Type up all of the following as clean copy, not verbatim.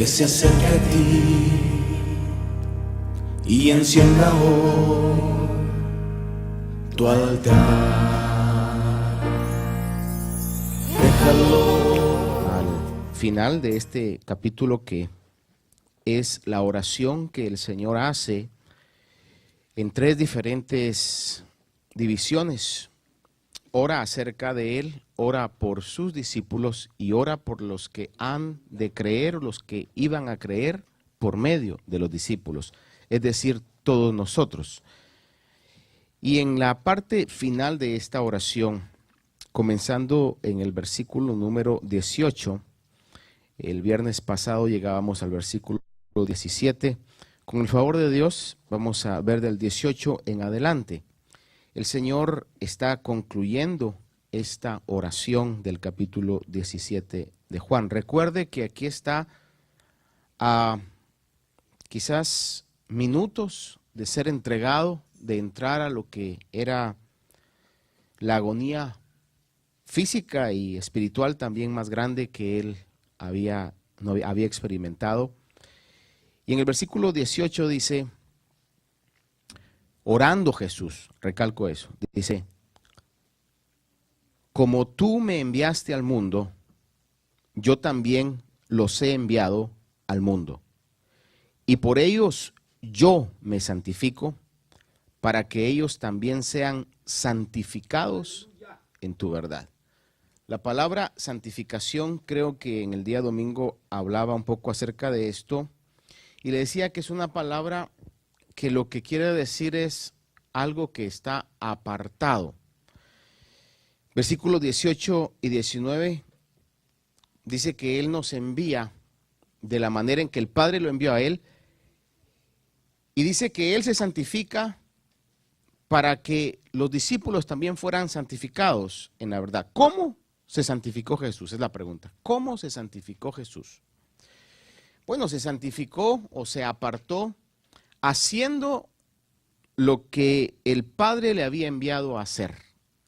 que se acerque a ti y encienda hoy tu altar. Déjalo. Al final de este capítulo, que es la oración que el Señor hace en tres diferentes divisiones. Ora acerca de Él, ora por sus discípulos y ora por los que han de creer, los que iban a creer por medio de los discípulos, es decir, todos nosotros. Y en la parte final de esta oración, comenzando en el versículo número 18, el viernes pasado llegábamos al versículo 17, con el favor de Dios vamos a ver del 18 en adelante. El Señor está concluyendo esta oración del capítulo 17 de Juan. Recuerde que aquí está a quizás minutos de ser entregado, de entrar a lo que era la agonía física y espiritual también más grande que él había experimentado. Y en el versículo 18 dice: orando Jesús, recalco eso, dice: como tú me enviaste al mundo, yo también los he enviado al mundo. Y por ellos yo me santifico, para que ellos también sean santificados en tu verdad. La palabra santificación, creo que en el día domingo hablaba un poco acerca de esto, y le decía que es una palabra que lo que quiere decir es algo que está apartado. Versículos 18 y 19 dice que Él nos envía de la manera en que el Padre lo envió a Él, y dice que Él se santifica para que los discípulos también fueran santificados en la verdad. ¿Cómo se santificó Jesús? Es la pregunta. ¿Cómo se santificó Jesús? Bueno, se santificó o se apartó haciendo lo que el Padre le había enviado a hacer,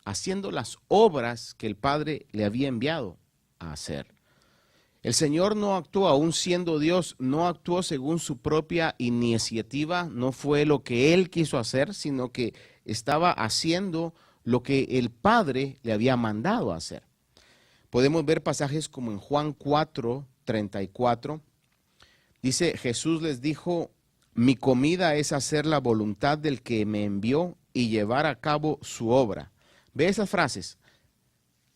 haciendo las obras que el Padre le había enviado a hacer. El Señor no actuó, aún siendo Dios, no actuó según su propia iniciativa, no fue lo que Él quiso hacer, sino que estaba haciendo lo que el Padre le había mandado a hacer. Podemos ver pasajes como en Juan 4:34, dice: Jesús les dijo: mi comida es hacer la voluntad del que me envió y llevar a cabo su obra. Ve esas frases: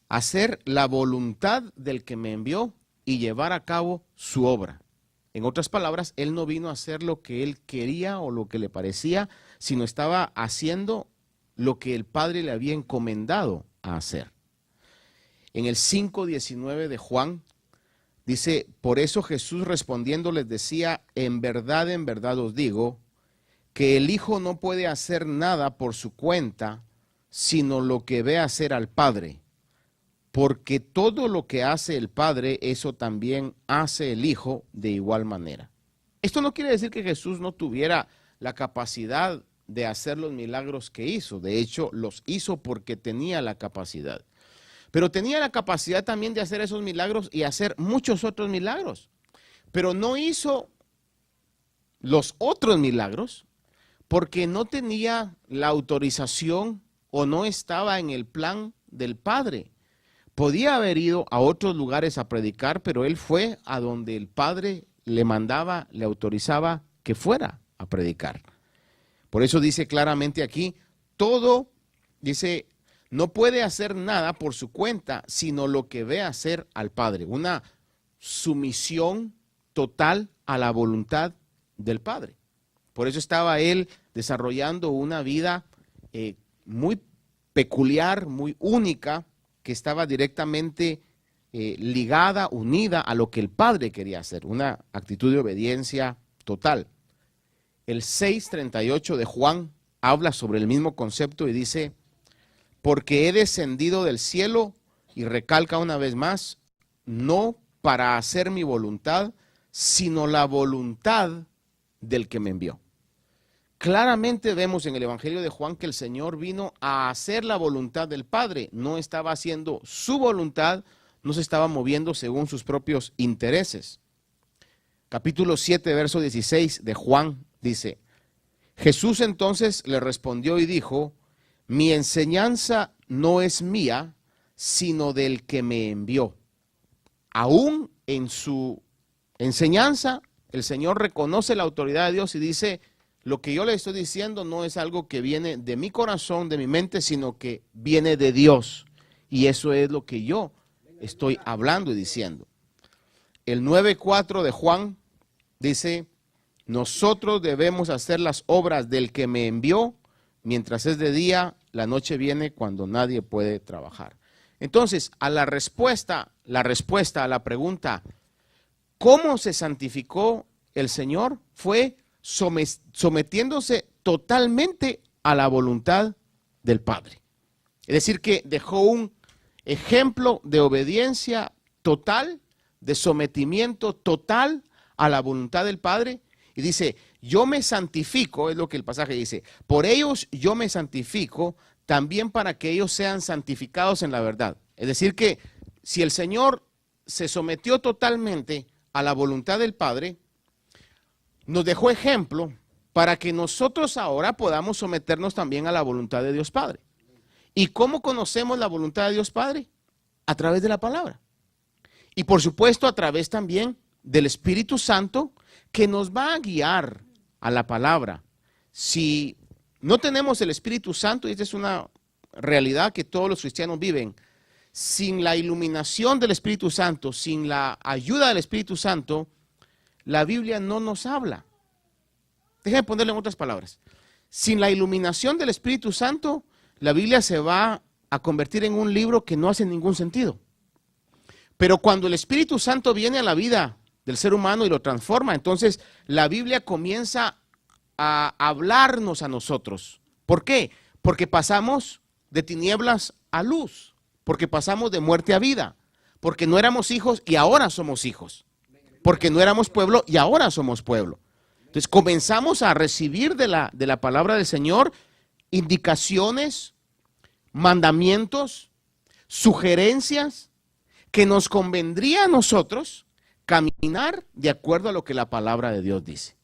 hacer la voluntad del que me envió y llevar a cabo su obra. En otras palabras, Él no vino a hacer lo que Él quería o lo que le parecía, sino estaba haciendo lo que el Padre le había encomendado a hacer. En el 5:19 de Juan dice: por eso Jesús respondiendo les decía: en verdad os digo, que el Hijo no puede hacer nada por su cuenta, sino lo que ve hacer al Padre. Porque todo lo que hace el Padre, eso también hace el Hijo de igual manera. Esto no quiere decir que Jesús no tuviera la capacidad de hacer los milagros que hizo. De hecho, los hizo porque tenía la capacidad. Pero tenía la capacidad también de hacer esos milagros y hacer muchos otros milagros. Pero no hizo los otros milagros porque no tenía la autorización o no estaba en el plan del Padre. Podía haber ido a otros lugares a predicar, pero él fue a donde el Padre le mandaba, le autorizaba que fuera a predicar. Por eso dice claramente aquí, todo, dice, no puede hacer nada por su cuenta, sino lo que ve hacer al Padre. Una sumisión total a la voluntad del Padre. Por eso estaba él desarrollando una vida muy peculiar, muy única, que estaba directamente ligada, unida a lo que el Padre quería hacer, una actitud de obediencia total. El 6:38 de Juan habla sobre el mismo concepto y dice: porque he descendido del cielo, y recalca una vez más, no para hacer mi voluntad, sino la voluntad del que me envió. Claramente vemos en el Evangelio de Juan que el Señor vino a hacer la voluntad del Padre. No estaba haciendo su voluntad, no se estaba moviendo según sus propios intereses. capítulo 7, verso 16 de Juan, dice: Jesús entonces le respondió y dijo: mi enseñanza no es mía, sino del que me envió. Aún en su enseñanza, el Señor reconoce la autoridad de Dios y dice: lo que yo le estoy diciendo no es algo que viene de mi corazón, de mi mente, sino que viene de Dios. Y eso es lo que yo estoy hablando y diciendo. El 9:4 de Juan dice: nosotros debemos hacer las obras del que me envió, mientras es de día, la noche viene cuando nadie puede trabajar. Entonces, a la respuesta a la pregunta, ¿cómo se santificó el Señor? Fue sometiéndose totalmente a la voluntad del Padre. Es decir, que dejó un ejemplo de obediencia total, de sometimiento total a la voluntad del Padre. Y dice: yo me santifico, es lo que el pasaje dice, por ellos yo me santifico, también para que ellos sean santificados en la verdad. Es decir que si el Señor se sometió totalmente a la voluntad del Padre, nos dejó ejemplo para que nosotros ahora podamos someternos también a la voluntad de Dios Padre. ¿Y cómo conocemos la voluntad de Dios Padre? A través de la palabra. Y por supuesto a través también del Espíritu Santo, que nos va a guiar a la palabra. Si no tenemos el Espíritu Santo, y esta es una realidad que todos los cristianos viven, sin la iluminación del Espíritu Santo, sin la ayuda del Espíritu Santo, la Biblia no nos habla. Déjenme ponerlo en otras palabras. Sin la iluminación del Espíritu Santo, la Biblia se va a convertir en un libro que no hace ningún sentido. Pero cuando el Espíritu Santo viene a la vida del ser humano y lo transforma, entonces la Biblia comienza a hablarnos a nosotros. ¿Por qué? Porque pasamos de tinieblas a luz, porque pasamos de muerte a vida, porque no éramos hijos y ahora somos hijos, porque no éramos pueblo y ahora somos pueblo. Entonces comenzamos a recibir de la palabra del Señor indicaciones, mandamientos, sugerencias que nos convendría a nosotros caminar de acuerdo a lo que la palabra de Dios dice.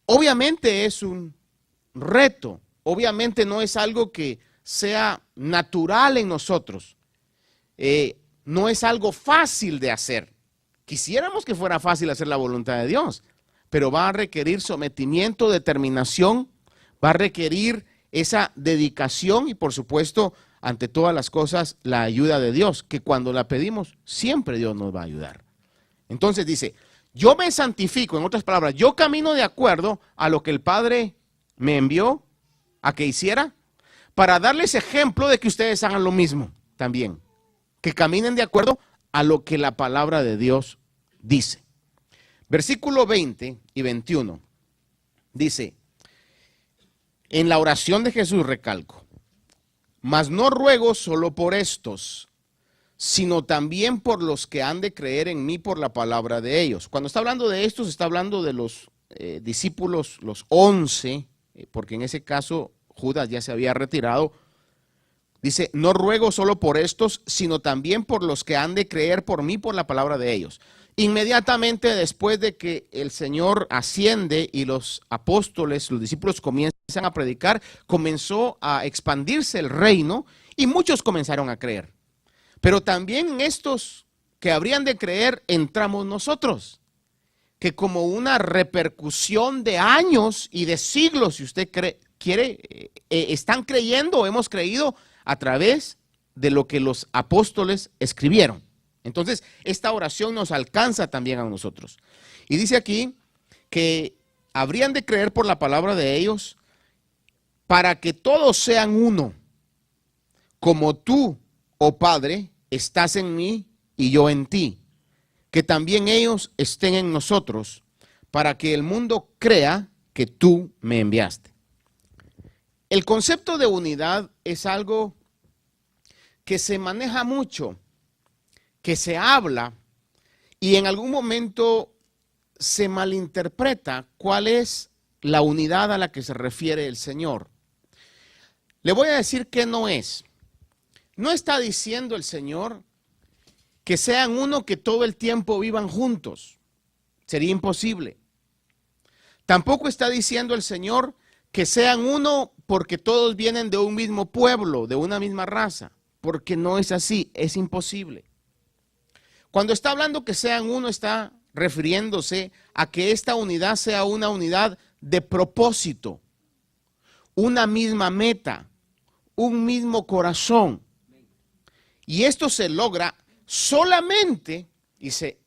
Obviamente es un reto, obviamente no es algo que sea natural en nosotros, no es algo fácil de hacer. Quisiéramos que fuera fácil hacer la voluntad de Dios, pero va a requerir sometimiento, determinación, va a requerir esa dedicación y por supuesto, ante todas las cosas, la ayuda de Dios, que cuando la pedimos, siempre Dios nos va a ayudar. Entonces dice: yo me santifico, en otras palabras, yo camino de acuerdo a lo que el Padre me envió a que hiciera, para darles ejemplo de que ustedes hagan lo mismo también, que caminen de acuerdo a lo que la palabra de Dios dice. Versículo 20 y 21 dice, en la oración de Jesús recalco: mas no ruego solo por estos, sino también por los que han de creer en mí por la palabra de ellos. Cuando está hablando de estos, está hablando de los discípulos, los 11, porque en ese caso Judas ya se había retirado. Dice: no ruego solo por estos, sino también por los que han de creer por mí por la palabra de ellos. Inmediatamente después de que el Señor asciende y los apóstoles, los discípulos comienzan a predicar, comenzó a expandirse el reino y muchos comenzaron a creer. Pero también en estos que habrían de creer entramos nosotros, que como una repercusión de años y de siglos, si usted quiere, están creyendo o hemos creído a través de lo que los apóstoles escribieron. Entonces, esta oración nos alcanza también a nosotros. Y dice aquí que habrían de creer por la palabra de ellos para que todos sean uno, como tú, oh Padre, estás en mí y yo en ti, que también ellos estén en nosotros, para que el mundo crea que tú me enviaste. El concepto de unidad es algo que se maneja mucho, que se habla y en algún momento se malinterpreta cuál es la unidad a la que se refiere el Señor. Le voy a decir que no es. No está diciendo el Señor que sean uno, que todo el tiempo vivan juntos. Sería imposible. Tampoco está diciendo el Señor que sean uno porque todos vienen de un mismo pueblo, de una misma raza, porque no es así, es imposible. Cuando está hablando que sean uno, está refiriéndose a que esta unidad sea una unidad de propósito, una misma meta, un mismo corazón. Y esto se logra solamente, y se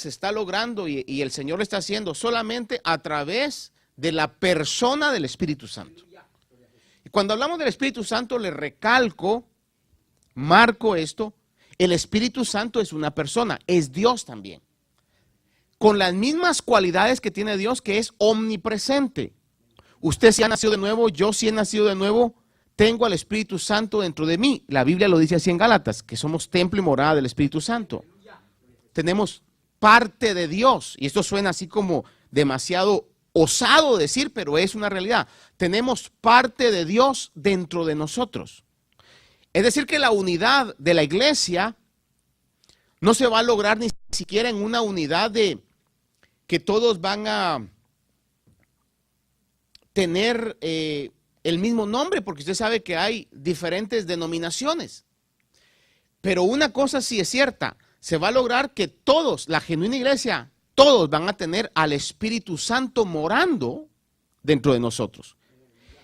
está logrando y el Señor lo está haciendo solamente a través de la persona del Espíritu Santo. Y cuando hablamos del Espíritu Santo, le recalco, marco esto, el Espíritu Santo es una persona, es Dios también. Con las mismas cualidades que tiene Dios, que es omnipresente. Usted si ha nacido de nuevo, yo si he nacido de nuevo, tengo al Espíritu Santo dentro de mí. La Biblia lo dice así en Gálatas, que somos templo y morada del Espíritu Santo. Tenemos parte de Dios, y esto suena así como demasiado osado decir, pero es una realidad. Tenemos parte de Dios dentro de nosotros. Es decir, que la unidad de la iglesia no se va a lograr ni siquiera en una unidad de que todos van a tener el mismo nombre, porque usted sabe que hay diferentes denominaciones. Pero una cosa sí es cierta, se va a lograr que todos, la genuina iglesia, todos van a tener al Espíritu Santo morando dentro de nosotros.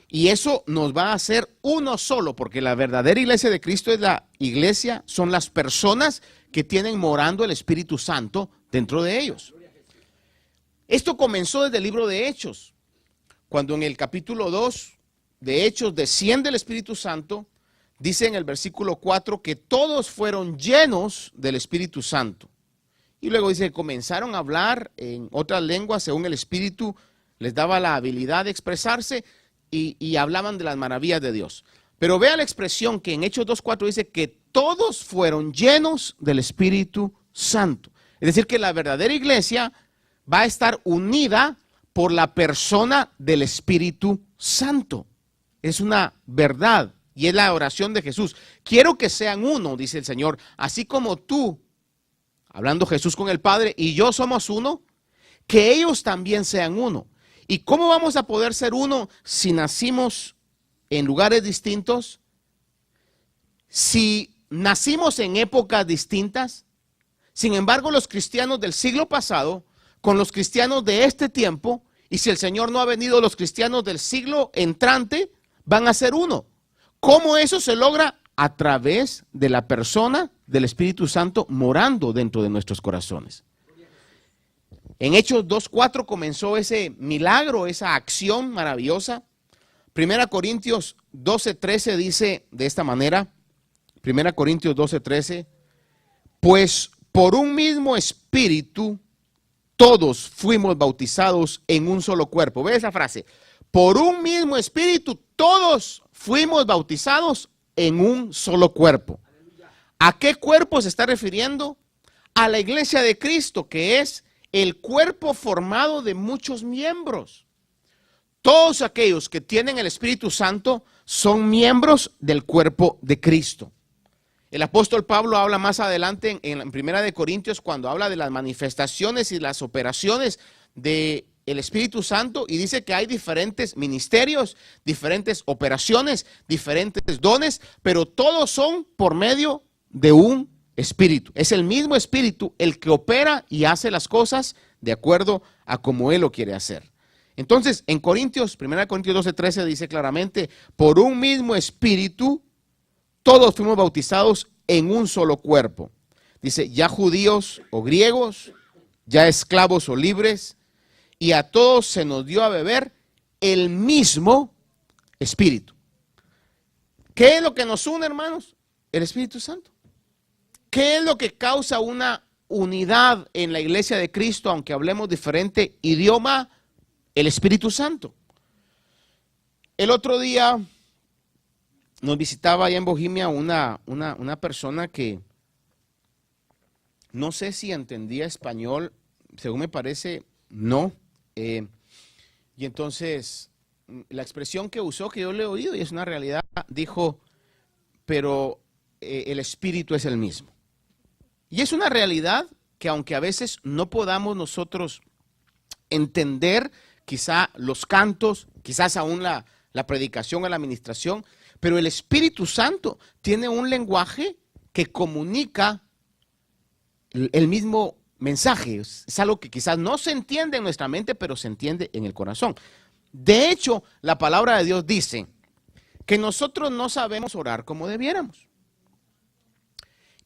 Y eso nos va a hacer uno solo, porque la verdadera iglesia de Cristo es la iglesia, son las personas que tienen morando el Espíritu Santo dentro de ellos. Esto comenzó desde el libro de Hechos, cuando en el capítulo 2 de Hechos desciende el Espíritu Santo, dice en el versículo 4 que todos fueron llenos del Espíritu Santo. Y luego dice que comenzaron a hablar en otras lenguas según el Espíritu les daba la habilidad de expresarse y hablaban de las maravillas de Dios. Pero vea la expresión que en Hechos 2:4 dice que todos fueron llenos del Espíritu Santo. Es decir, que la verdadera iglesia va a estar unida por la persona del Espíritu Santo. Es una verdad y es la oración de Jesús. Quiero que sean uno, dice el Señor, así como tú, hablando Jesús con el Padre, y yo somos uno, que ellos también sean uno. ¿Y cómo vamos a poder ser uno si nacimos en lugares distintos? Si nacimos en épocas distintas. Sin embargo, los cristianos del siglo pasado, con los cristianos de este tiempo, y si el Señor no ha venido, los cristianos del siglo entrante van a ser uno. ¿Cómo eso se logra? A través de la persona del Espíritu Santo morando dentro de nuestros corazones. En Hechos 2:4 comenzó ese milagro, esa acción maravillosa. 1 Corintios 12:13 dice de esta manera, 1 Corintios 12:13, pues por un mismo espíritu todos fuimos bautizados en un solo cuerpo. Ve esa frase, por un mismo espíritu todos fuimos bautizados en un solo cuerpo. ¿A qué cuerpo se está refiriendo? A la iglesia de Cristo, que es el cuerpo formado de muchos miembros. Todos aquellos que tienen el Espíritu Santo son miembros del cuerpo de Cristo. El apóstol Pablo habla más adelante en 1 Corintios cuando habla de las manifestaciones y las operaciones del Espíritu Santo y dice que hay diferentes ministerios, diferentes operaciones, diferentes dones, pero todos son por medio de un Espíritu. Es el mismo Espíritu el que opera y hace las cosas de acuerdo a como Él lo quiere hacer. Entonces, en Corintios, 1 Corintios 12:13 dice claramente, por un mismo Espíritu, todos fuimos bautizados en un solo cuerpo. Dice, ya judíos o griegos, ya esclavos o libres, y a todos se nos dio a beber el mismo Espíritu. ¿Qué es lo que nos une, hermanos? El Espíritu Santo. ¿Qué es lo que causa una unidad en la iglesia de Cristo, aunque hablemos diferente idioma? El Espíritu Santo. El otro día nos visitaba allá en Bohemia una persona que no sé si entendía español, según me parece, no. Y entonces la expresión que usó, que yo le he oído y es una realidad, dijo, pero el Espíritu es el mismo. Y es una realidad que aunque a veces no podamos nosotros entender quizá los cantos, quizás aún la predicación o la administración, pero el Espíritu Santo tiene un lenguaje que comunica el mismo mensaje. Es algo que quizás no se entiende en nuestra mente, pero se entiende en el corazón. De hecho, la palabra de Dios dice que nosotros no sabemos orar como debiéramos.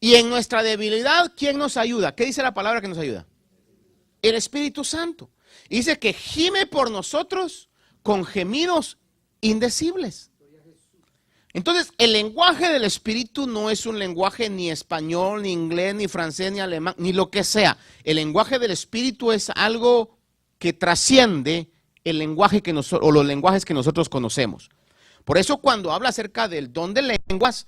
Y en nuestra debilidad, ¿quién nos ayuda? ¿Qué dice la palabra que nos ayuda? El Espíritu Santo. Dice que gime por nosotros con gemidos indecibles. Entonces, el lenguaje del Espíritu no es un lenguaje ni español, ni inglés, ni francés, ni alemán, ni lo que sea. El lenguaje del Espíritu es algo que trasciende el lenguaje o los lenguajes que nosotros conocemos. Por eso, cuando habla acerca del don de lenguas,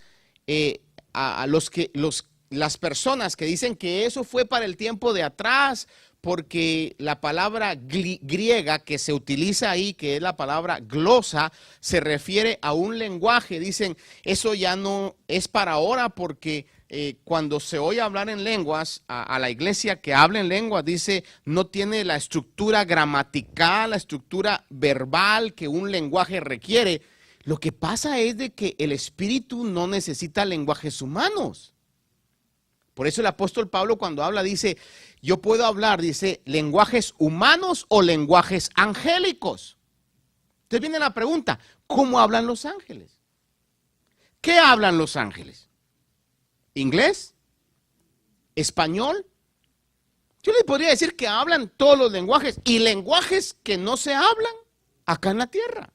las personas que dicen que eso fue para el tiempo de atrás, porque la palabra griega que se utiliza ahí, que es la palabra glosa, se refiere a un lenguaje. Dicen, eso ya no es para ahora, porque cuando se oye hablar en lenguas, a la iglesia que habla en lenguas, dice, no tiene la estructura gramatical, la estructura verbal que un lenguaje requiere. Lo que pasa es de que el Espíritu no necesita lenguajes humanos. Por eso el apóstol Pablo cuando habla dice, yo puedo hablar, dice, lenguajes humanos o lenguajes angélicos. Entonces viene la pregunta, ¿cómo hablan los ángeles? ¿Qué hablan los ángeles? ¿Inglés? ¿Español? Yo le podría decir que hablan todos los lenguajes y lenguajes que no se hablan acá en la tierra.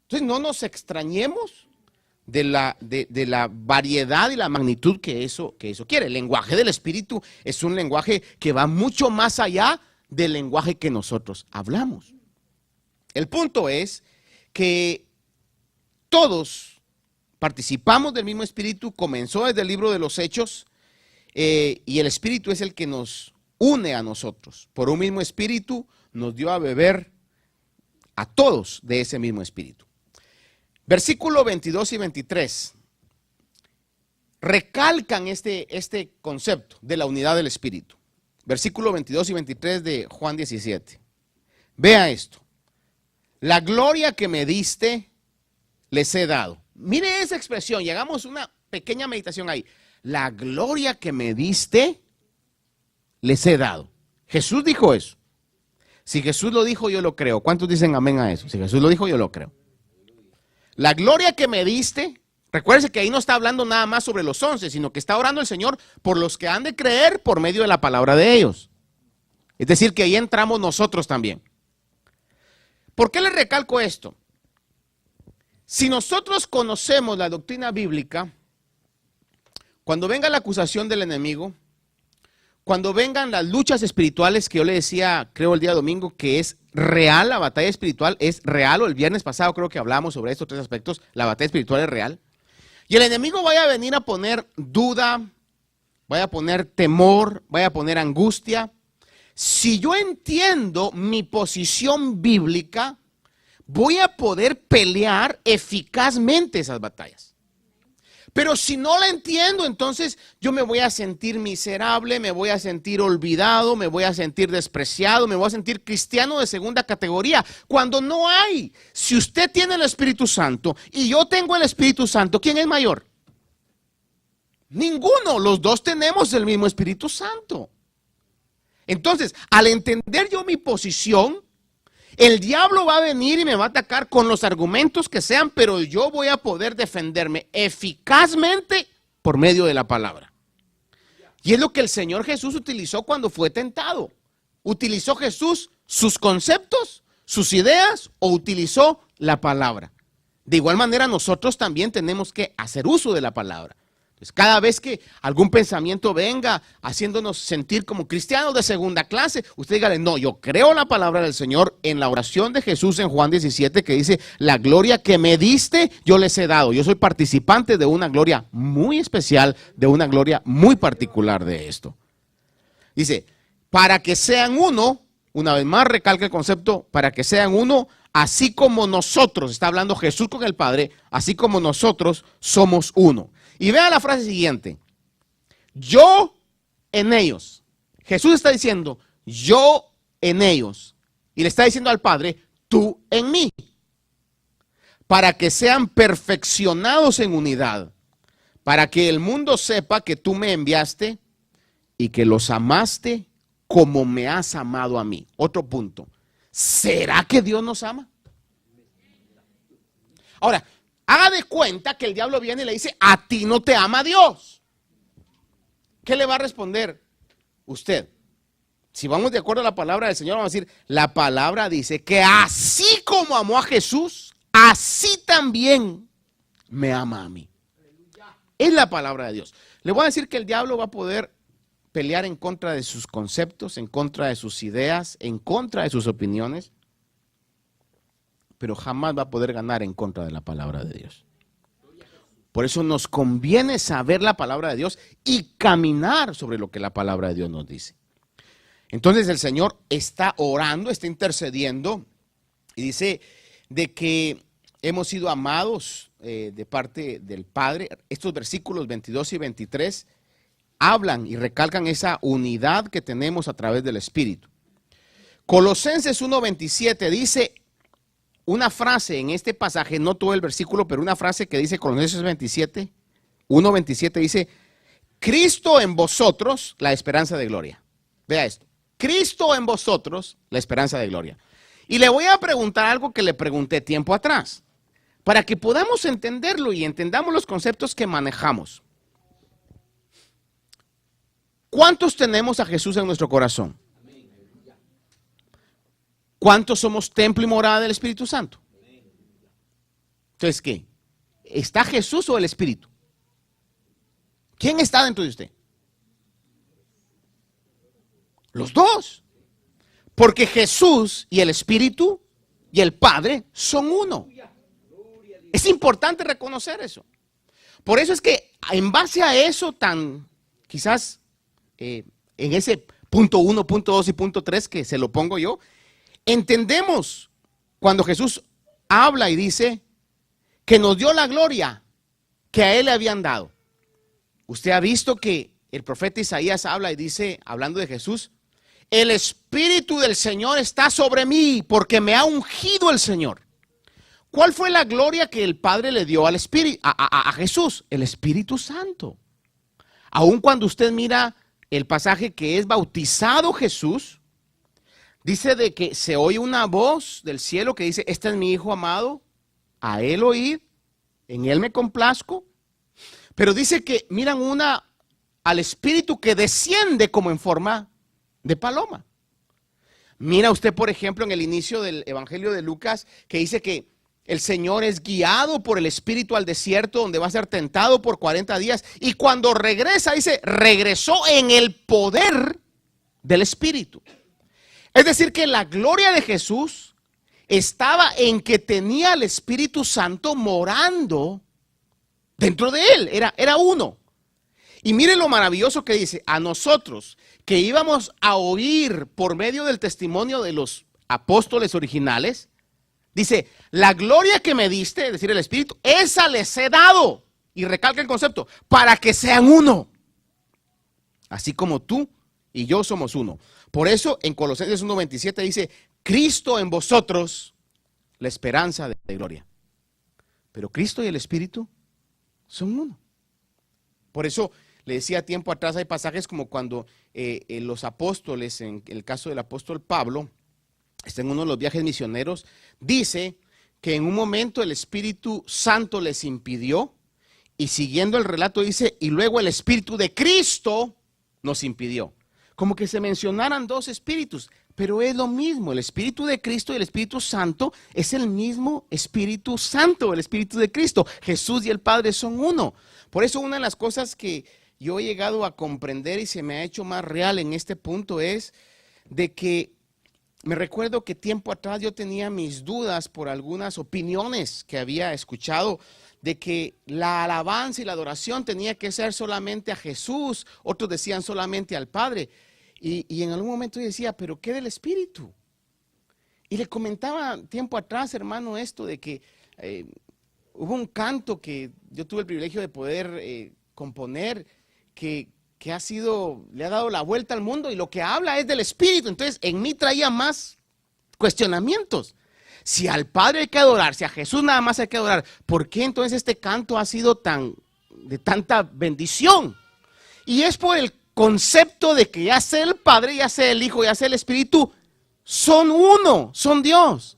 Entonces no nos extrañemos de la variedad y la magnitud que eso quiere. El lenguaje del Espíritu es un lenguaje que va mucho más allá del lenguaje que nosotros hablamos. El punto es que todos participamos del mismo Espíritu, comenzó desde el libro de los Hechos, y el Espíritu es el que nos une a nosotros. Por un mismo Espíritu nos dio a beber a todos de ese mismo Espíritu. Versículo 22 y 23 recalcan este concepto de la unidad del Espíritu. Versículo 22 y 23 de Juan 17. Vea esto. La gloria que me diste, les he dado. Mire esa expresión, y hagamos una pequeña meditación ahí. La gloria que me diste, les he dado. Jesús dijo eso. Si Jesús lo dijo, yo lo creo. ¿Cuántos dicen amén a eso? Si Jesús lo dijo, yo lo creo. La gloria que me diste, recuérdese que ahí no está hablando nada más sobre los 11, sino que está orando el Señor por los que han de creer por medio de la palabra de ellos. Es decir, que ahí entramos nosotros también. ¿Por qué le recalco esto? Si nosotros conocemos la doctrina bíblica, cuando venga la acusación del enemigo, cuando vengan las luchas espirituales que yo le decía, creo el día domingo, que es real, la batalla espiritual es real, o el viernes pasado creo que hablamos sobre estos tres aspectos, la batalla espiritual es real, y el enemigo vaya a venir a poner duda, vaya a poner temor, vaya a poner angustia. Si yo entiendo mi posición bíblica, voy a poder pelear eficazmente esas batallas. Pero si no la entiendo, entonces yo me voy a sentir miserable, me voy a sentir olvidado, me voy a sentir despreciado, me voy a sentir cristiano de segunda categoría, cuando no hay. Si usted tiene el Espíritu Santo y yo tengo el Espíritu Santo, ¿quién es mayor? Ninguno, los dos tenemos el mismo Espíritu Santo. Entonces, al entender yo mi posición, el diablo va a venir y me va a atacar con los argumentos que sean, pero yo voy a poder defenderme eficazmente por medio de la palabra. Y es lo que el Señor Jesús utilizó cuando fue tentado. ¿Utilizó Jesús sus conceptos, sus ideas o utilizó la palabra? De igual manera nosotros también tenemos que hacer uso de la palabra. Entonces, cada vez que algún pensamiento venga haciéndonos sentir como cristianos de segunda clase, usted dígale, no, yo creo la palabra del Señor en la oración de Jesús en Juan 17 que dice, la gloria que me diste, yo les he dado. Yo soy participante de una gloria muy especial, de una gloria muy particular de esto. Dice, para que sean uno, una vez más recalca el concepto, para que sean uno, así como nosotros, está hablando Jesús con el Padre, así como nosotros somos uno. Y vea la frase siguiente, yo en ellos. Jesús está diciendo, yo en ellos. Y le está diciendo al Padre, tú en mí. Para que sean perfeccionados en unidad. Para que el mundo sepa que tú me enviaste y que los amaste como me has amado a mí. Otro punto. ¿Será que Dios nos ama? Ahora, haga de cuenta que el diablo viene y le dice, a ti no te ama Dios. ¿Qué le va a responder usted? Si vamos de acuerdo a la palabra del Señor, vamos a decir, la palabra dice que así como amó a Jesús, así también me ama a mí. Es la palabra de Dios. Le voy a decir que el diablo va a poder pelear en contra de sus conceptos, en contra de sus ideas, en contra de sus opiniones, pero jamás va a poder ganar en contra de la palabra de Dios. Por eso nos conviene saber la palabra de Dios y caminar sobre lo que la palabra de Dios nos dice. Entonces el Señor está orando, está intercediendo y dice de que hemos sido amados de parte del Padre. Estos versículos 22 y 23 hablan y recalcan esa unidad que tenemos a través del Espíritu. Colosenses 1:27 dice una frase en este pasaje, no todo el versículo, pero una frase que dice Colosenses 1:27 dice, Cristo en vosotros, la esperanza de gloria. Vea esto, Cristo en vosotros, la esperanza de gloria. Y le voy a preguntar algo que le pregunté tiempo atrás, para que podamos entenderlo y entendamos los conceptos que manejamos. ¿Cuántos tenemos a Jesús en nuestro corazón? ¿Cuántos somos templo y morada del Espíritu Santo? Entonces, ¿qué? ¿Está Jesús o el Espíritu? ¿Quién está dentro de usted? Los dos. Porque Jesús y el Espíritu y el Padre son uno. Es importante reconocer eso. Por eso es que en base a eso tan, quizás en ese punto 1, punto 2 y punto 3 que se lo pongo yo, entendemos cuando Jesús habla y dice que nos dio la gloria que a Él le habían dado. Usted ha visto que el profeta Isaías habla y dice, hablando de Jesús, el Espíritu del Señor está sobre mí porque me ha ungido el Señor. ¿Cuál fue la gloria que el Padre le dio al Espíritu, a Jesús? El Espíritu Santo. Aun cuando usted mira el pasaje que es bautizado Jesús, dice de que se oye una voz del cielo que dice, este es mi Hijo amado, a Él oíd, en Él me complazco. Pero dice que miran al Espíritu que desciende como en forma de paloma. Mira usted, por ejemplo, en el inicio del Evangelio de Lucas, que dice que el Señor es guiado por el Espíritu al desierto, donde va a ser tentado por 40 días. Y cuando regresa, dice, regresó en el poder del Espíritu. Es decir, que la gloria de Jesús estaba en que tenía el Espíritu Santo morando dentro de él. Era uno. Y miren lo maravilloso que dice, a nosotros que íbamos a oír por medio del testimonio de los apóstoles originales, dice, la gloria que me diste, es decir, el Espíritu, esa les he dado. Y recalca el concepto, para que sean uno. Así como tú y yo somos uno. Por eso en Colosenses 1:27 dice, Cristo en vosotros, la esperanza de gloria. Pero Cristo y el Espíritu son uno. Por eso le decía tiempo atrás, hay pasajes como cuando los apóstoles, en el caso del apóstol Pablo, está en uno de los viajes misioneros, dice que en un momento el Espíritu Santo les impidió, y siguiendo el relato dice, y luego el Espíritu de Cristo nos impidió. Como que se mencionaran dos espíritus, pero es lo mismo, el Espíritu de Cristo y el Espíritu Santo es el mismo Espíritu Santo, el Espíritu de Cristo. Jesús y el Padre son uno. Por eso una de las cosas que yo he llegado a comprender y se me ha hecho más real en este punto es de que me recuerdo que tiempo atrás yo tenía mis dudas por algunas opiniones que había escuchado de que la alabanza y la adoración tenía que ser solamente a Jesús, otros decían solamente al Padre. Y en algún momento yo decía, ¿pero qué del Espíritu? Y le comentaba tiempo atrás, hermano, esto de que hubo un canto que yo tuve el privilegio de poder componer, que que le ha dado la vuelta al mundo y lo que habla es del Espíritu. Entonces en mí traía más cuestionamientos. Si al Padre hay que adorar, si a Jesús nada más hay que adorar, ¿por qué entonces este canto ha sido de tanta bendición? Y es por el concepto de que ya sea el Padre, ya sea el Hijo, ya sea el Espíritu, son uno, son Dios.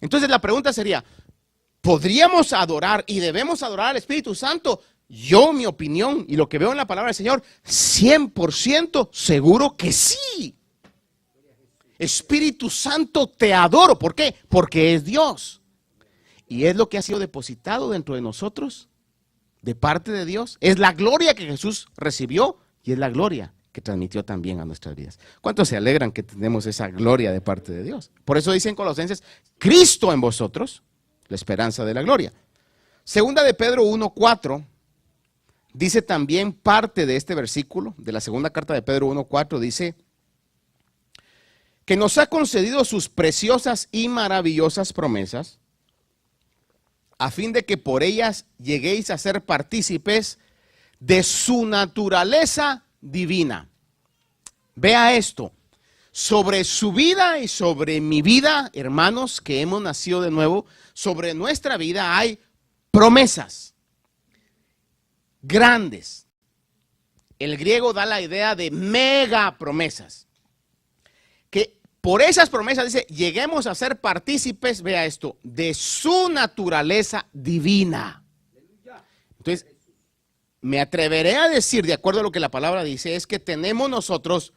Entonces la pregunta sería, ¿podríamos adorar y debemos adorar al Espíritu Santo? Yo, mi opinión y lo que veo en la palabra del Señor, 100% seguro que sí. Espíritu Santo, te adoro. ¿Por qué? Porque es Dios. Y es lo que ha sido depositado dentro de nosotros, de parte de Dios. Es la gloria que Jesús recibió y es la gloria que transmitió también a nuestras vidas. ¿Cuántos se alegran que tenemos esa gloria de parte de Dios? Por eso dice en Colosenses, Cristo en vosotros, la esperanza de la gloria. Segunda de Pedro 1:4 dice también parte de este versículo, de la segunda carta de Pedro 1:4, dice que nos ha concedido sus preciosas y maravillosas promesas, a fin de que por ellas lleguéis a ser partícipes de su naturaleza divina. Vea esto, sobre su vida y sobre mi vida, hermanos, que hemos nacido de nuevo, sobre nuestra vida hay promesas grandes. El griego da la idea de mega promesas. Que por esas promesas dice, lleguemos a ser partícipes, vea esto, de su naturaleza divina. Entonces, me atreveré a decir, de acuerdo a lo que la palabra dice, es que tenemos nosotros,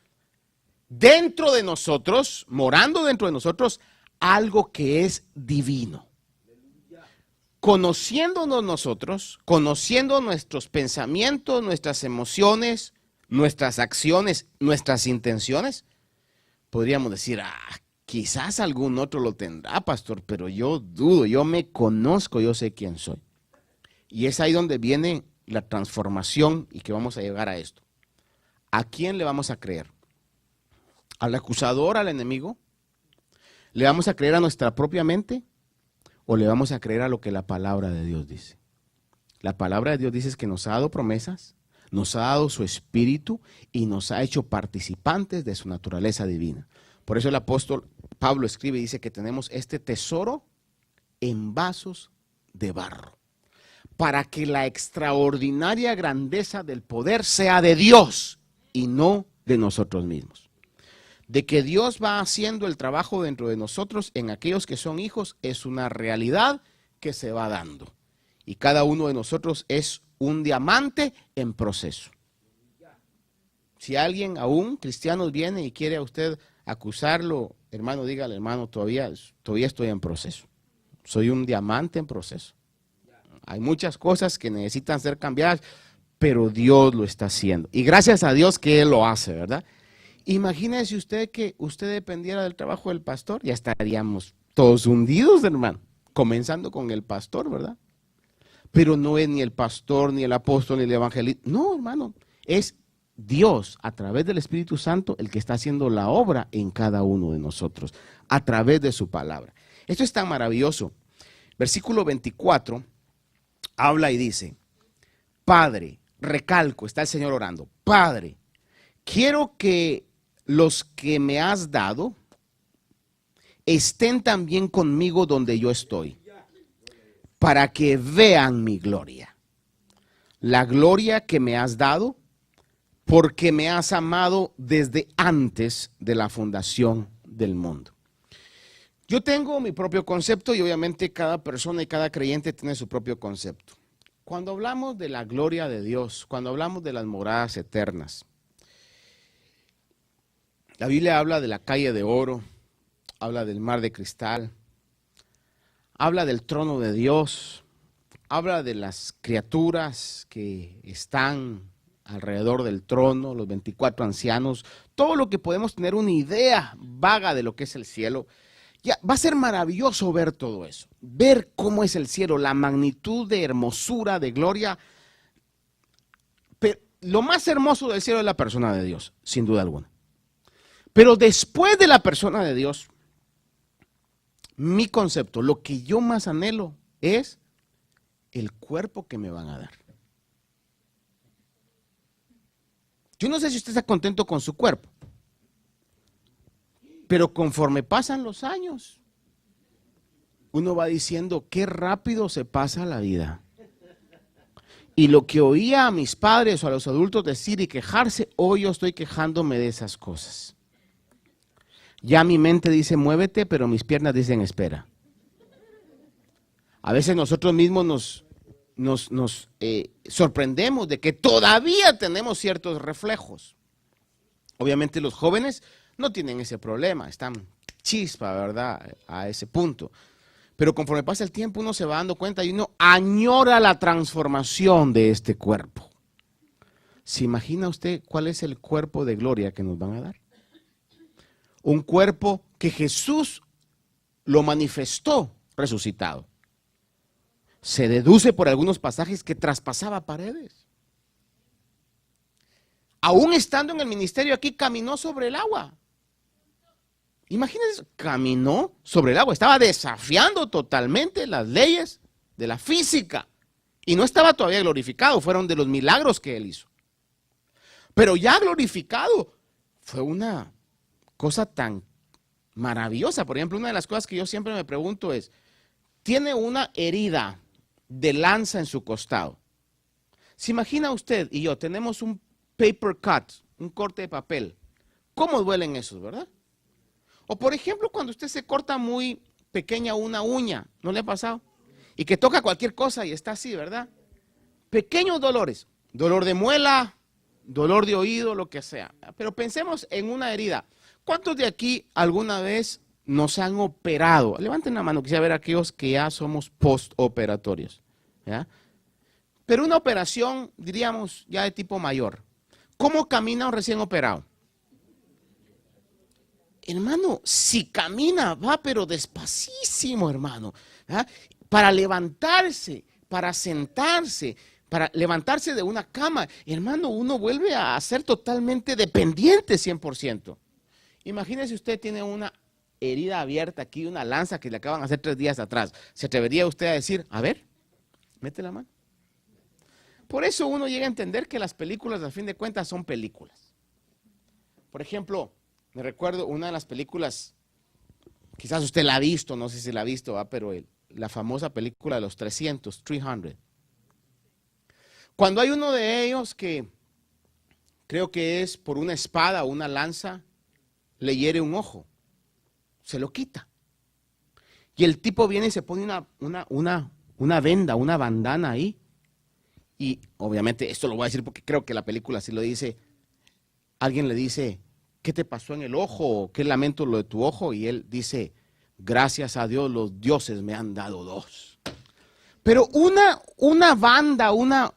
dentro de nosotros, morando dentro de nosotros, algo que es divino. Conociéndonos nosotros, conociendo nuestros pensamientos, nuestras emociones, nuestras acciones, nuestras intenciones, podríamos decir, quizás algún otro lo tendrá, pastor, pero yo dudo, yo me conozco, yo sé quién soy. Y es ahí donde viene la transformación y que vamos a llegar a esto. ¿A quién le vamos a creer? ¿Al acusador, al enemigo? ¿Le vamos a creer a nuestra propia mente? ¿O le vamos a creer a lo que la palabra de Dios dice? La palabra de Dios dice que nos ha dado promesas, nos ha dado su espíritu y nos ha hecho participantes de su naturaleza divina. Por eso el apóstol Pablo escribe y dice que tenemos este tesoro en vasos de barro, para que la extraordinaria grandeza del poder sea de Dios y no de nosotros mismos. De que Dios va haciendo el trabajo dentro de nosotros en aquellos que son hijos es una realidad que se va dando. Y cada uno de nosotros es un diamante en proceso. Si alguien aún, cristiano, viene y quiere a usted acusarlo, hermano, dígale, hermano, todavía estoy en proceso. Soy un diamante en proceso. Hay muchas cosas que necesitan ser cambiadas, pero Dios lo está haciendo. Y gracias a Dios que Él lo hace, ¿verdad? Imagínese usted que usted dependiera del trabajo del pastor, ya estaríamos todos hundidos, hermano, comenzando con el pastor, ¿verdad? Pero no es ni el pastor, ni el apóstol, ni el evangelista. No, hermano, es Dios a través del Espíritu Santo el que está haciendo la obra en cada uno de nosotros, a través de su palabra. Esto es tan maravilloso. Versículo 24 habla y dice, Padre, recalco, está el Señor orando, Padre, quiero que los que me has dado estén también conmigo donde yo estoy, para que vean mi gloria. La gloria que me has dado, porque me has amado desde antes de la fundación del mundo. Yo tengo mi propio concepto y obviamente cada persona y cada creyente tiene su propio concepto. Cuando hablamos de la gloria de Dios, cuando hablamos de las moradas eternas, la Biblia habla de la calle de oro, habla del mar de cristal, habla del trono de Dios, habla de las criaturas que están alrededor del trono, los 24 ancianos, todo lo que podemos tener una idea vaga de lo que es el cielo. Ya, va a ser maravilloso ver todo eso, ver cómo es el cielo, la magnitud de hermosura, de gloria. Pero lo más hermoso del cielo es la persona de Dios, sin duda alguna. Pero después de la persona de Dios, mi concepto, lo que yo más anhelo es el cuerpo que me van a dar. Yo no sé si usted está contento con su cuerpo, pero conforme pasan los años, uno va diciendo, qué rápido se pasa la vida. Y lo que oía a mis padres o a los adultos decir y quejarse, hoy yo estoy quejándome de esas cosas. Ya mi mente dice, muévete, pero mis piernas dicen, espera. A veces nosotros mismos nos sorprendemos de que todavía tenemos ciertos reflejos. Obviamente los jóvenes no tienen ese problema, están chispa, ¿verdad?, a ese punto. Pero conforme pasa el tiempo uno se va dando cuenta y uno añora la transformación de este cuerpo. ¿Se imagina usted cuál es el cuerpo de gloria que nos van a dar? Un cuerpo que Jesús lo manifestó resucitado. Se deduce por algunos pasajes que traspasaba paredes. Aún estando en el ministerio aquí, caminó sobre el agua. Imagínense, caminó sobre el agua, estaba desafiando totalmente las leyes de la física y no estaba todavía glorificado, fueron de los milagros que él hizo. Pero ya glorificado, fue una cosa tan maravillosa. Por ejemplo, una de las cosas que yo siempre me pregunto es, tiene una herida de lanza en su costado. ¿Se imagina usted y yo, tenemos un paper cut, un corte de papel? ¿Cómo duelen esos, verdad? O por ejemplo, cuando usted se corta muy pequeña una uña, ¿no le ha pasado? Y que toca cualquier cosa y está así, ¿verdad? Pequeños dolores, dolor de muela, dolor de oído, lo que sea. Pero pensemos en una herida. ¿Cuántos de aquí alguna vez nos han operado? Levanten la mano, quisiera ver a aquellos que ya somos postoperatorios, ¿ya? Pero una operación, diríamos, ya de tipo mayor. ¿Cómo camina un recién operado? Hermano, si camina, va pero despacísimo, hermano. ¿Ah? Para levantarse, para sentarse, para levantarse de una cama, hermano, uno vuelve a ser totalmente dependiente 100%. Imagínese usted tiene una herida abierta aquí, una lanza que le acaban de hacer 3 días atrás. ¿Se atrevería usted a decir, a ver, mete la mano? Por eso uno llega a entender que las películas, al fin de cuentas, son películas. Por ejemplo, me recuerdo una de las películas, quizás usted la ha visto, no sé si la ha visto, pero la famosa película de los 300. Cuando hay uno de ellos que creo que es por una espada o una lanza, le hiere un ojo, se lo quita. Y el tipo viene y se pone una venda, una bandana ahí. Y obviamente esto lo voy a decir porque creo que la película así lo dice. Alguien le dice, ¿qué te pasó en el ojo? ¿Qué lamento lo de tu ojo? Y él dice, gracias a Dios los dioses me han dado 2. Pero una banda, una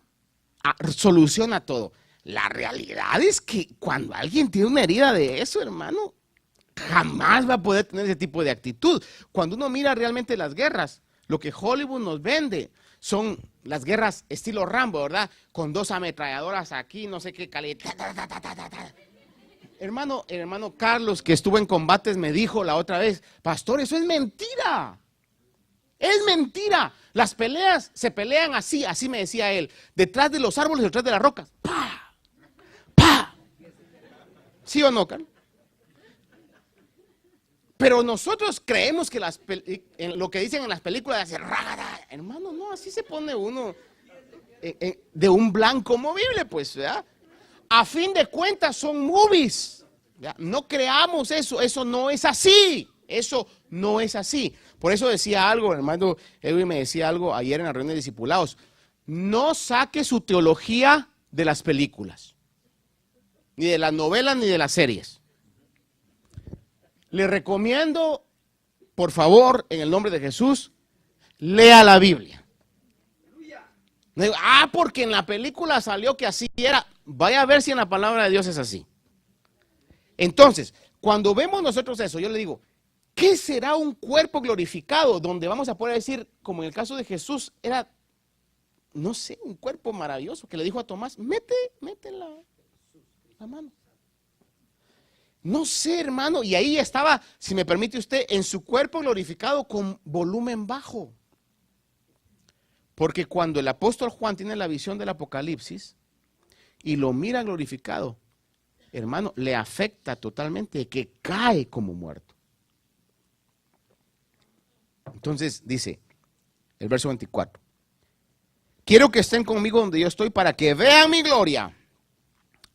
solución a todo. La realidad es que cuando alguien tiene una herida de eso, hermano, jamás va a poder tener ese tipo de actitud. Cuando uno mira realmente las guerras, lo que Hollywood nos vende son las guerras estilo Rambo, ¿verdad? Con 2 ametralladoras aquí, no sé qué calidad. Hermano, el hermano Carlos, que estuvo en combates, me dijo la otra vez, pastor, eso es mentira. Es mentira. Las peleas se pelean así me decía él, detrás de los árboles, detrás de las rocas. ¡Pah! ¡Pah! ¿Sí o no, Carlos? Pero nosotros creemos que en lo que dicen en las películas, hermano, no, así se pone uno de un blanco movible, pues, ¿verdad? A fin de cuentas son movies. ¿Ya? No creamos eso no es así. Eso no es así. Por eso decía algo, el hermano Edwin me decía algo ayer en la reunión de discipulados. No saque su teología de las películas, ni de las novelas, ni de las series. Le recomiendo, por favor, en el nombre de Jesús, lea la Biblia. No digo, porque en la película salió que así era. Vaya a ver si en la palabra de Dios es así. Entonces, cuando vemos nosotros eso, yo le digo, ¿qué será un cuerpo glorificado? Donde vamos a poder decir, como en el caso de Jesús, era, no sé, un cuerpo maravilloso que le dijo a Tomás, mete la mano. No sé, hermano, y ahí estaba, si me permite usted, en su cuerpo glorificado con volumen bajo. Porque cuando el apóstol Juan tiene la visión del Apocalipsis y lo mira glorificado, hermano, le afecta totalmente, que cae como muerto. Entonces dice el verso 24. Quiero que estén conmigo donde yo estoy para que vean mi gloria.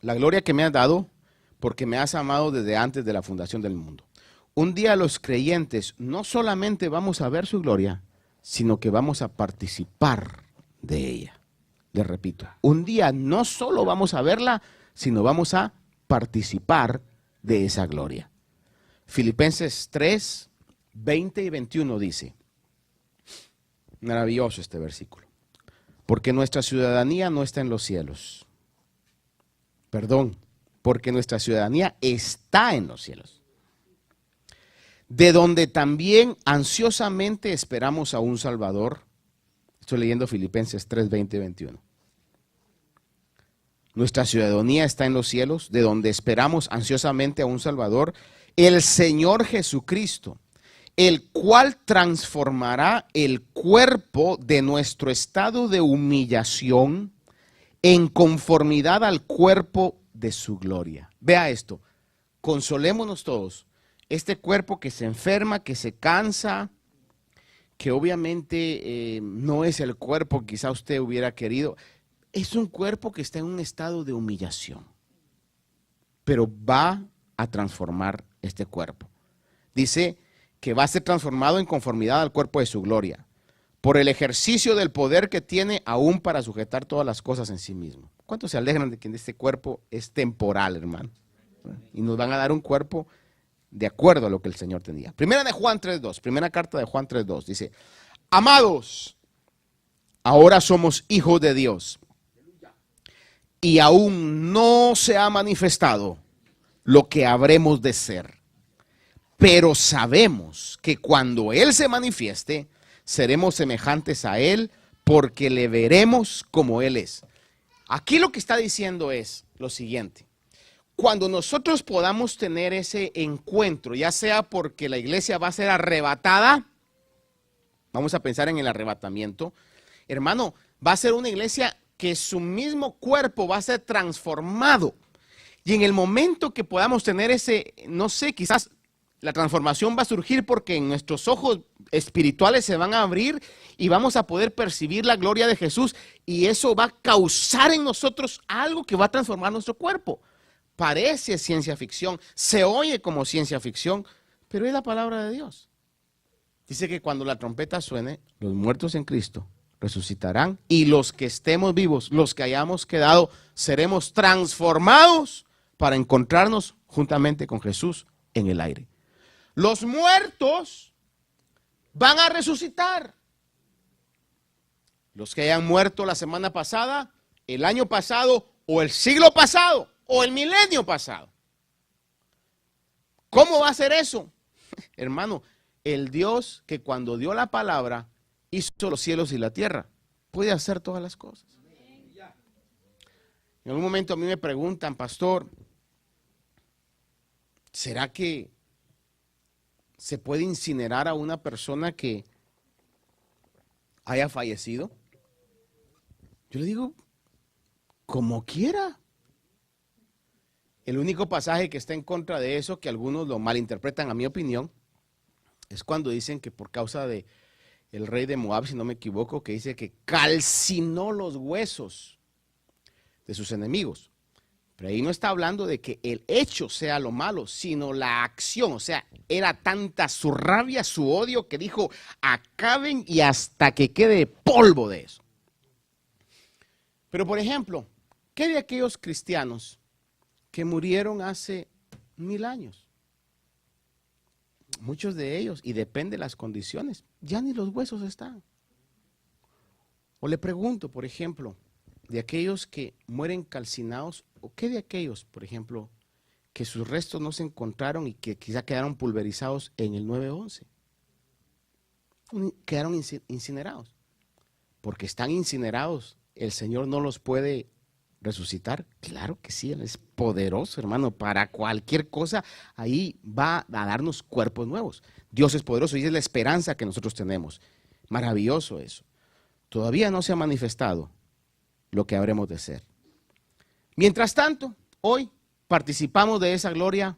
La gloria que me has dado porque me has amado desde antes de la fundación del mundo. Un día los creyentes no solamente vamos a ver su gloria, sino que vamos a participar de ella. Les repito, un día no solo vamos a verla, sino vamos a participar de esa gloria. Filipenses 3, 20 y 21 dice, maravilloso este versículo, porque nuestra ciudadanía no está en los cielos. Perdón, porque nuestra ciudadanía está en los cielos, de donde también ansiosamente esperamos a un Salvador. Estoy leyendo Filipenses 3, 20 y 21. Nuestra ciudadanía está en los cielos, de donde esperamos ansiosamente a un Salvador, el Señor Jesucristo, el cual transformará el cuerpo de nuestro estado de humillación en conformidad al cuerpo de su gloria. Vea esto, consolémonos todos. Este cuerpo que se enferma, que se cansa, que obviamente no es el cuerpo que quizá usted hubiera querido, es un cuerpo que está en un estado de humillación, pero va a transformar este cuerpo. Dice que va a ser transformado en conformidad al cuerpo de su gloria, por el ejercicio del poder que tiene aún para sujetar todas las cosas en sí mismo. ¿Cuántos se alegran de que este cuerpo es temporal, hermano? Y nos van a dar un cuerpo de acuerdo a lo que el Señor tenía. Primera de Juan 3.2, primera carta de Juan 3.2, dice, amados, ahora somos hijos de Dios, y aún no se ha manifestado lo que habremos de ser. Pero sabemos que cuando Él se manifieste, seremos semejantes a Él, porque le veremos como Él es. Aquí lo que está diciendo es lo siguiente. Cuando nosotros podamos tener ese encuentro, ya sea porque la iglesia va a ser arrebatada, vamos a pensar en el arrebatamiento, hermano, va a ser una iglesia que su mismo cuerpo va a ser transformado. Y en el momento que podamos tener ese, no sé, quizás la transformación va a surgir porque en nuestros ojos espirituales se van a abrir y vamos a poder percibir la gloria de Jesús, y eso va a causar en nosotros algo que va a transformar nuestro cuerpo. Parece ciencia ficción, se oye como ciencia ficción, pero es la palabra de Dios. Dice que cuando la trompeta suene, los muertos en Cristo resucitarán, y los que estemos vivos, los que hayamos quedado, seremos transformados para encontrarnos juntamente con Jesús en el aire. Los muertos van a resucitar. Los que hayan muerto la semana pasada, el año pasado, o el siglo pasado, o el milenio pasado. ¿Cómo va a ser eso? Hermano, el Dios que cuando dio la palabra hizo los cielos y la tierra, puede hacer todas las cosas. En algún momento a mí me preguntan, pastor, ¿será que se puede incinerar a una persona que haya fallecido? Yo le digo, como quiera. El único pasaje que está en contra de eso, que algunos lo malinterpretan a mi opinión, es cuando dicen que por causa de el rey de Moab, si no me equivoco, que dice que calcinó los huesos de sus enemigos. Pero ahí no está hablando de que el hecho sea lo malo, sino la acción. O sea, era tanta su rabia, su odio, que dijo, acaben y hasta que quede polvo de eso. Pero por ejemplo, ¿qué de aquellos cristianos que murieron hace 1000 años? Muchos de ellos, y depende de las condiciones, ya ni los huesos están. O le pregunto, por ejemplo, de aquellos que mueren calcinados, ¿o qué de aquellos, por ejemplo, que sus restos no se encontraron y que quizá quedaron pulverizados en el 9/11? Quedaron incinerados. Porque están incinerados, ¿el Señor no los puede resucitar? Claro que sí, Él es poderoso, hermano, para cualquier cosa. Ahí va a darnos cuerpos nuevos. Dios es poderoso y es la esperanza que nosotros tenemos. Maravilloso eso. Todavía no se ha manifestado lo que habremos de ser. Mientras tanto, hoy participamos de esa gloria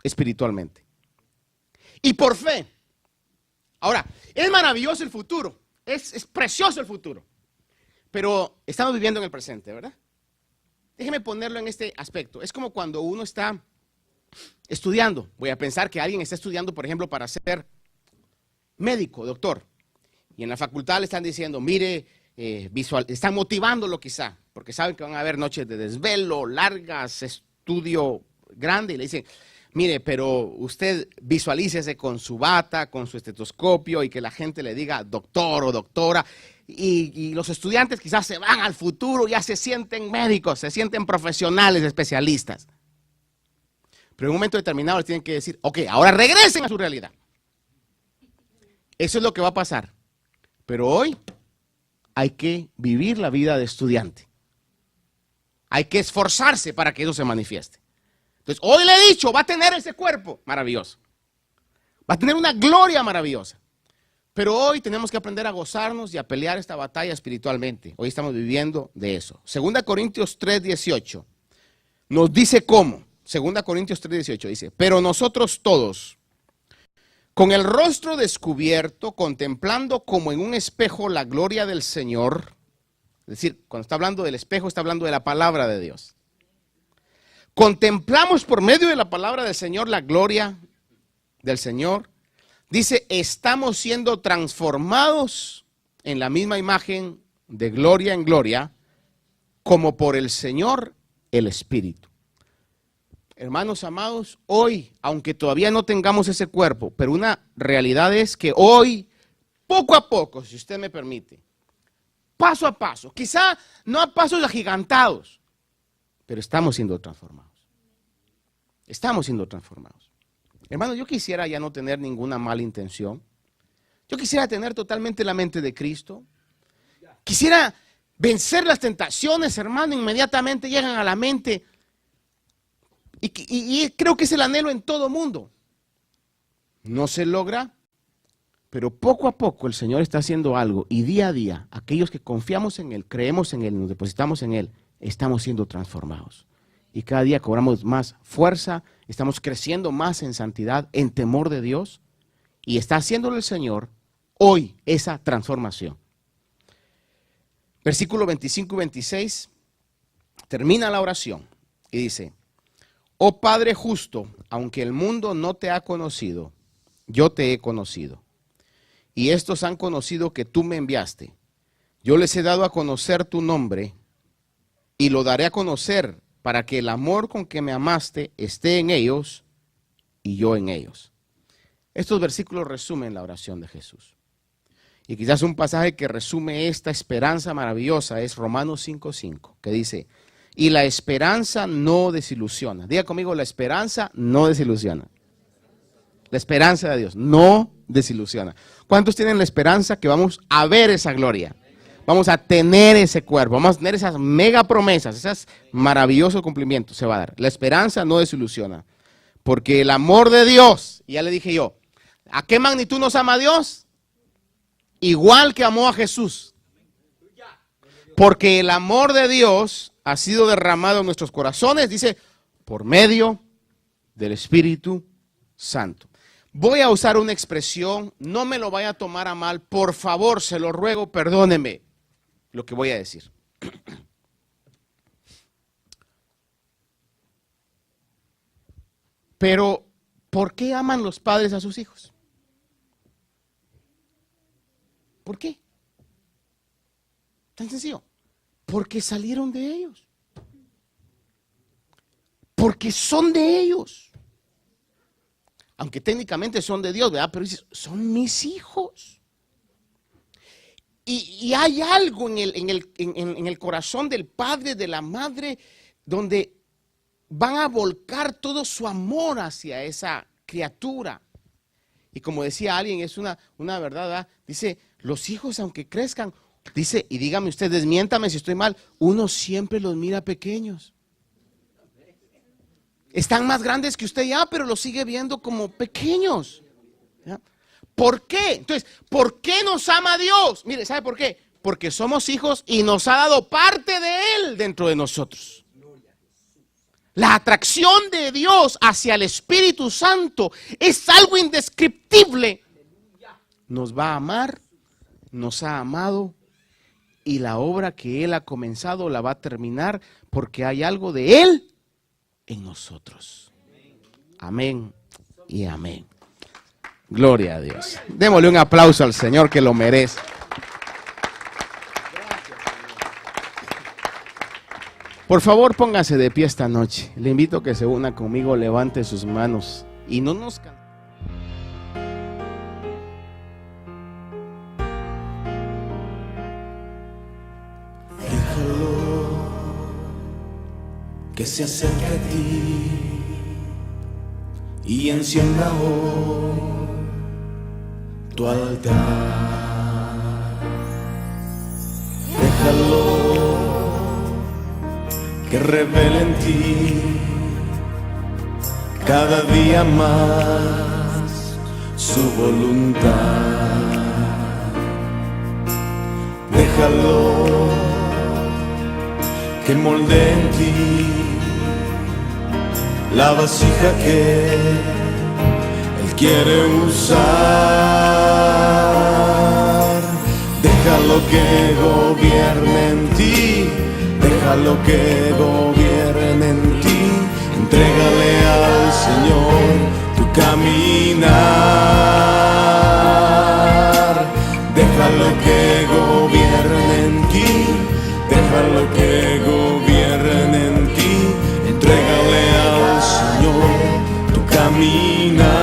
espiritualmente. Y por fe. Ahora, es maravilloso el futuro, es precioso el futuro, pero estamos viviendo en el presente, ¿verdad? Déjeme ponerlo en este aspecto. Es como cuando uno está estudiando. Voy a pensar que alguien está estudiando, por ejemplo, para ser médico, doctor. Y en la facultad le están diciendo, mire, están motivándolo quizá, porque saben que van a haber noches de desvelo, largas, estudio grande, y le dicen, mire, pero usted visualícese con su bata, con su estetoscopio, y que la gente le diga doctor o doctora, y los estudiantes quizás se van al futuro, ya se sienten médicos, se sienten profesionales, especialistas. Pero en un momento determinado les tienen que decir, ok, ahora regresen a su realidad. Eso es lo que va a pasar. Pero hoy hay que vivir la vida de estudiante. Hay que esforzarse para que eso se manifieste. Entonces, hoy le he dicho, va a tener ese cuerpo maravilloso. Va a tener una gloria maravillosa. Pero hoy tenemos que aprender a gozarnos y a pelear esta batalla espiritualmente. Hoy estamos viviendo de eso. 2 Corintios 3:18 nos dice cómo. 2 Corintios 3:18 dice, pero nosotros todos, con el rostro descubierto, contemplando como en un espejo la gloria del Señor, es decir, cuando está hablando del espejo, está hablando de la palabra de Dios. Contemplamos por medio de la palabra del Señor la gloria del Señor. Dice, estamos siendo transformados en la misma imagen de gloria en gloria, como por el Señor el Espíritu. Hermanos amados, hoy, aunque todavía no tengamos ese cuerpo, pero una realidad es que hoy, poco a poco, si usted me permite, paso a paso, quizá no a pasos agigantados, pero estamos siendo transformados. Estamos siendo transformados. Hermano, yo quisiera ya no tener ninguna mala intención. Yo quisiera tener totalmente la mente de Cristo. Quisiera vencer las tentaciones, hermano, inmediatamente llegan a la mente. Y creo que es el anhelo en todo mundo. No se logra, pero poco a poco el Señor está haciendo algo. Y día a día, aquellos que confiamos en Él, creemos en Él, nos depositamos en Él, estamos siendo transformados. Y cada día cobramos más fuerza, estamos creciendo más en santidad, en temor de Dios. Y está haciéndole el Señor hoy esa transformación. Versículo 25 y 26, termina la oración y dice, oh Padre justo, aunque el mundo no te ha conocido, yo te he conocido. Y estos han conocido que tú me enviaste. Yo les he dado a conocer tu nombre y lo daré a conocer para que el amor con que me amaste esté en ellos y yo en ellos. Estos versículos resumen la oración de Jesús. Y quizás un pasaje que resume esta esperanza maravillosa es Romanos 5:5, que dice, y la esperanza no desilusiona. Diga conmigo, la esperanza no desilusiona. La esperanza de Dios no desilusiona. ¿Cuántos tienen la esperanza que vamos a ver esa gloria? Vamos a tener ese cuerpo, vamos a tener esas mega promesas, esos maravillosos cumplimientos se va a dar. La esperanza no desilusiona, porque el amor de Dios, ya le dije yo, ¿a qué magnitud nos ama Dios? Igual que amó a Jesús. Porque el amor de Dios ha sido derramado en nuestros corazones, dice, por medio del Espíritu Santo. Voy a usar una expresión, no me lo vaya a tomar a mal, por favor, se lo ruego, perdóneme lo que voy a decir. Pero, ¿por qué aman los padres a sus hijos? ¿Por qué? Tan sencillo. Porque salieron de ellos. Porque son de ellos. Aunque técnicamente son de Dios, ¿verdad? Pero dices, son mis hijos. Y hay algo en el corazón del padre, de la madre, donde van a volcar todo su amor hacia esa criatura. Y como decía alguien, es una verdad, ¿verdad? Dice, los hijos aunque crezcan, dice, y dígame usted, desmiéntame si estoy mal, uno siempre los mira pequeños. Están más grandes que usted ya, pero los sigue viendo como pequeños. ¿Ya? ¿Por qué? Entonces, ¿por qué nos ama Dios? Mire, ¿sabe por qué? Porque somos hijos y nos ha dado parte de Él dentro de nosotros. La atracción de Dios hacia el Espíritu Santo es algo indescriptible. Nos va a amar, nos ha amado y la obra que Él ha comenzado la va a terminar porque hay algo de Él en nosotros. Amén y amén. Gloria a Dios. Démosle un aplauso al Señor que lo merece. Por favor, póngase de pie esta noche. Le invito a que se una conmigo, levante sus manos y no nos cansemos. Déjalo que se acerque a ti y encienda hoy tu altar. Déjalo que revele en ti cada día más su voluntad. Déjalo que moldee en ti la vasija que Él quiere usar. Déjalo que gobierne en ti, déjalo que gobierne en ti. Entrégale al Señor tu caminar. Déjalo que gobierne en ti, déjalo que gobierne en ti. Entrégale al Señor tu caminar.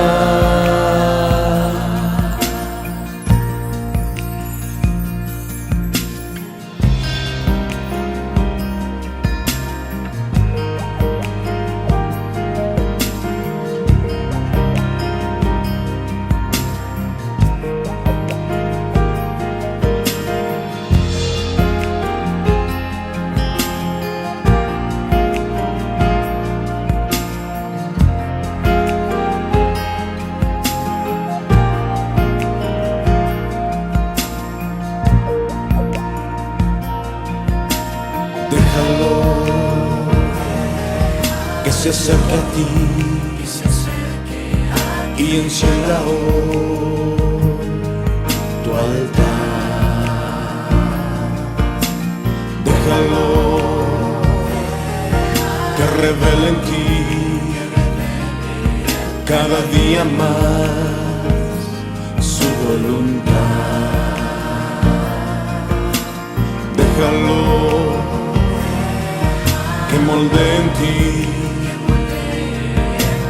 Déjalo que se acerque a ti y encienda hoy tu altar. Déjalo que revele en ti cada día más su voluntad. Déjalo que moldee en ti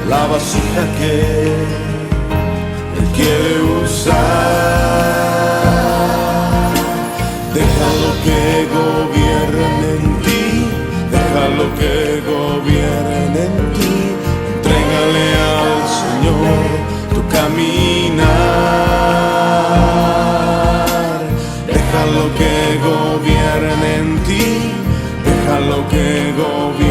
la vasija que Él quiere usar. Déjalo que gobierne en ti, déjalo que gobierne en ti. Entrégale al Señor tu caminar. Déjalo que gobierne en ti, déjalo que gobierne.